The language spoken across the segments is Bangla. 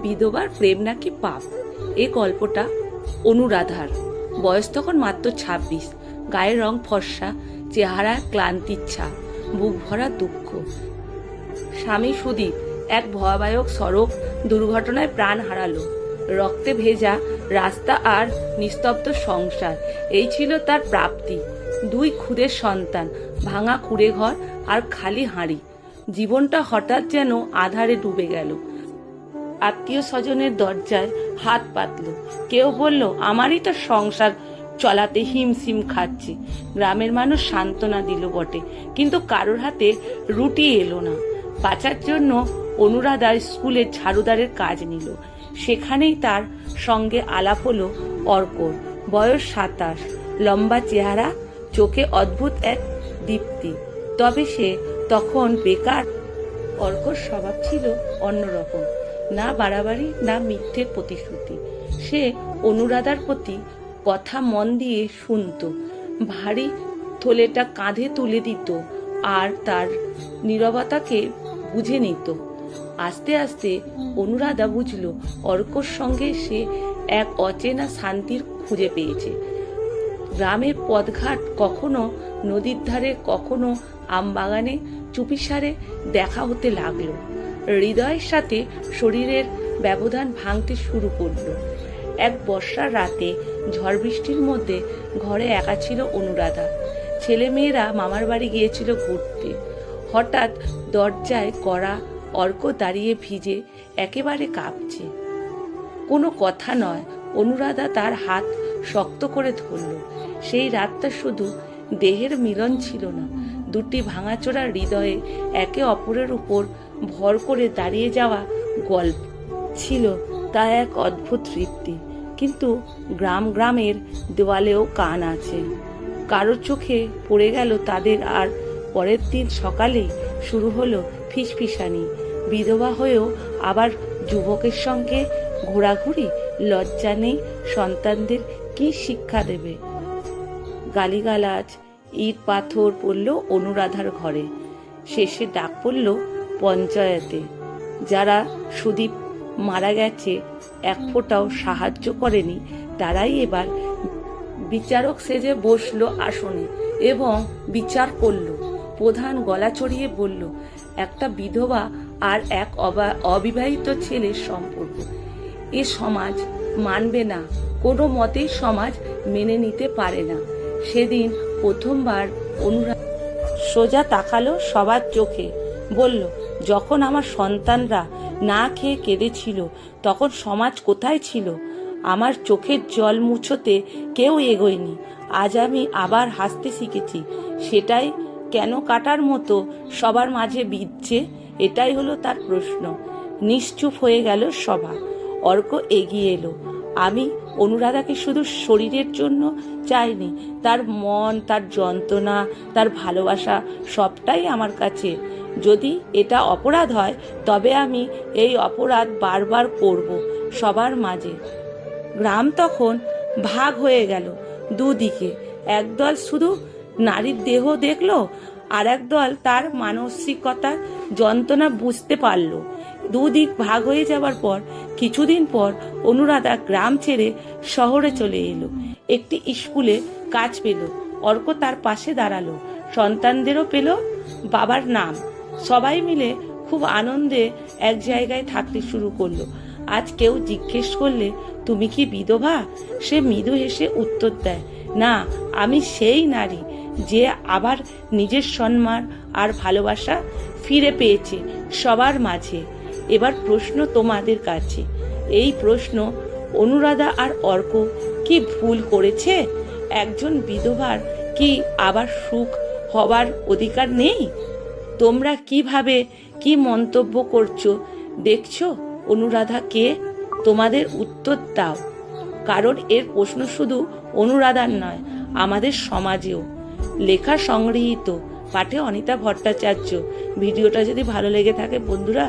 বিধবার প্রেম নাকি পাপ। এই গল্পটা অনুরাধার। বয়স তখন মাত্র 26। গায়ের রং ফর্সা, চেহারা ক্লান্তির ছাপ, বুক ভরা দুঃখ। স্বামী সুদীপ এক ভয়াবহ সড়ক দুর্ঘটনায় প্রাণ হারালো। রক্তে ভেজা রাস্তা আর নিস্তব্ধ সংসার, এই ছিল তার প্রাপ্তি। 2 খুদের সন্তান, ভাঙা কুড়ে ঘর আর খালি হাঁড়ি। জীবনটা হঠাৎ যেন আধারে ডুবে গেল। আত্মীয় স্বজনের দরজায় হাত পাতল। কেউ বলল, আমারই তো সংসার চলাতে হিমশিম খাচ্ছে। গ্রামের মানুষ সান্ত্বনা দিল বটে, কিন্তু কারোর হাতে রুটি এলো না। বাঁচার জন্য অনুরাধার স্কুলের ঝাড়ুদারের কাজ নিল। সেখানেই তার সঙ্গে আলাপ হলো অর্কর। বয়স 27, লম্বা চেহারা, চোখে অদ্ভুত এক দীপ্তি। তবে সে তখন বেকার। অর্কর স্বভাব ছিল অন্যরকম, না বাড়াবাড়ি না মিথ্যে প্রতিশ্রুতি। সে অনুরাধার প্রতি কথা মন দিয়ে শুনত, ভারী থলেটা কাঁধে তুলে দিত আর তার নীরবতাকে বুঝে নিত। আস্তে আস্তে অনুরাধা বুঝল অর্কর সঙ্গে সে এক অচেনা শান্তির খুঁজে পেয়েছে। গ্রামের পথঘাট, কখনো নদীর ধারে, কখনো আমবাগানে চুপিসারে দেখা হতে লাগলো। হৃদয়ের সাথে শরীরের ব্যবধান ভাঙতে শুরু করলো। এক বর্ষার রাতে ঝড় বৃষ্টির মধ্যে ঘরে একা ছিল অনুরাধা। ছেলে মেয়েরা মামার বাড়ি গিয়েছিল ঘুরতে। হঠাৎ দরজায় কড়া। অর্ক দাঁড়িয়ে ভিজে একেবারে কাঁপছে। কোনো কথা নয়, অনুরাধা তার হাত শক্ত করে ধরল। সেই রাতটা শুধু দেহের মিলন ছিল না, 2টি ভাঙাচোরা হৃদয়ে একে অপরের উপর ভর করে দাঁড়িয়ে যাওয়া গল্প ছিল। তা এক অদ্ভুত তৃপ্তি। কিন্তু গ্রামের দেওয়ালেও কান আছে। কারো চোখে পড়ে গেল তাদের, আর পরের দিন সকালেই শুরু হলো ফিসফিসানি। বিধবা হয়েও আবার যুবকের সঙ্গে ঘোরাঘুরি, লজ্জা নেই। সন্তানদের কি শিক্ষা দেবে? গালিগালাজ, ইট পাথর পড়ল অনুরাধার ঘরে। শেষে ডাক পড়ল পঞ্চায়েতে। যারা সুদীপ মারা গেছে এক ফোঁটাও সাহায্য করেনি, তারাই এবার বিচারক সেজে বসলো আসনে এবং বিচার করল। প্রধান গলা চড়িয়ে বলল, একটা বিধবা আর এক অবিবাহিত ছেলের সম্পর্ক এ সমাজ মানবে না, কোনো মতেই সমাজ মেনে নিতে পারে না। সেদিন প্রথমবার অনুরাধা সোজা তাকালো সবার চোখে, বলল, যখন আমার সন্তানরা না খেয়ে কেঁদেছিল তখন সমাজ কোথায় ছিল? আমার চোখের জল মুছোতে কেউ এগোয়নি। আজ আমি আবার হাসতে শিখেছি। সেটাই কেন কাটার মতো সবার মাঝে বিধছে? এটাই হলো তার প্রশ্ন। নিশ্চুপ হয়ে গেল সভা। অর্ক এগিয়ে এলো। আমি অনুরাধাকে শুধু শরীরের জন্য চাইনি, তার মন, তার যন্ত্রণা, তার ভালোবাসা সবটাই আমার কাছে। যদি এটা অপরাধ হয় তবে আমি এই অপরাধ বারবার করব সবার মাঝে। গ্রাম তখন ভাগ হয়ে গেল দুদিকে। একদল শুধু নারীর দেহ দেখলো, আর একদল তার মানসিকতার যন্ত্রণা বুঝতে পারল। দুদিক ভাগ হয়ে যাবার পর কিছুদিন পর অনুরাধা গ্রাম ছেড়ে শহরে চলে এলো। একটি স্কুলে কাজ পেল। অর্ক তার পাশে দাঁড়ালো। সন্তানদেরও পেল বাবার নাম। সবাই মিলে খুব আনন্দে এক জায়গায় থাকতে শুরু করলো। আজ কেউ জিজ্ঞেস করলে, তুমি কি বিধবা? সে মৃদু হেসে উত্তর দেয়, না, আমি সেই নারী যে আবার নিজের সম্মান আর ভালোবাসা ফিরে পেয়েছে সবার মাঝে। এবার প্রশ্ন তোমাদের কাছে। এই প্রশ্ন, অনুরাধা আর অর্ক কি ভুল করেছে? একজন বিধবার কি আবার সুখ হবার অধিকার নেই? তোমরা কিভাবে কি মন্তব্য করছো দেখছো? অনুরাধা কে? তোমাদের উত্তর দাও, কারণ এর প্রশ্ন শুধু অনুরাধার নয়, আমাদের সমাজেও। লেখা সংগৃহীত, পাঠে অনিতা ভট্টাচার্য। ভিডিওটা যদি ভালো লেগে থাকে বন্ধুরা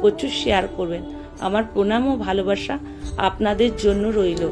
প্রচুর শেয়ার করবেন। আমার প্রণাম ও ভালোবাসা আপনাদের জন্য রইল।